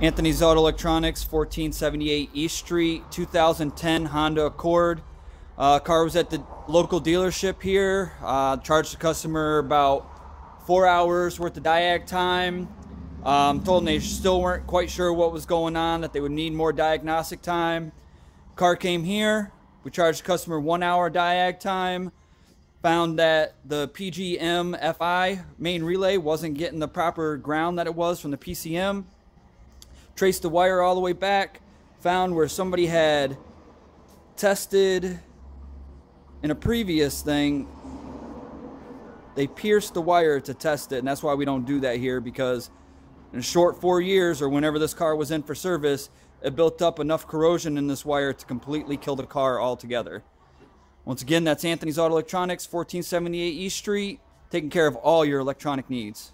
Anthony's Auto Electronics, 1478 East Street, 2010 Honda Accord. Car was at the local dealership here. Charged the customer about 4 hours worth of diag time. Told them they still weren't quite sure what was going on, that they would need more diagnostic time. Car came here. We charged the customer 1 hour diag time. Found that the PGM FI main relay wasn't getting the proper ground that it was from the PCM. Traced the wire all the way back. Found where somebody had tested in a previous thing. They pierced the wire to test it, and that's why we don't do that here, because in a short 4 years, or whenever this car was in for service, it built up enough corrosion in this wire to completely kill the car altogether. Once again, that's Anthony's Auto Electronics, 1478 East Street, taking care of all your electronic needs.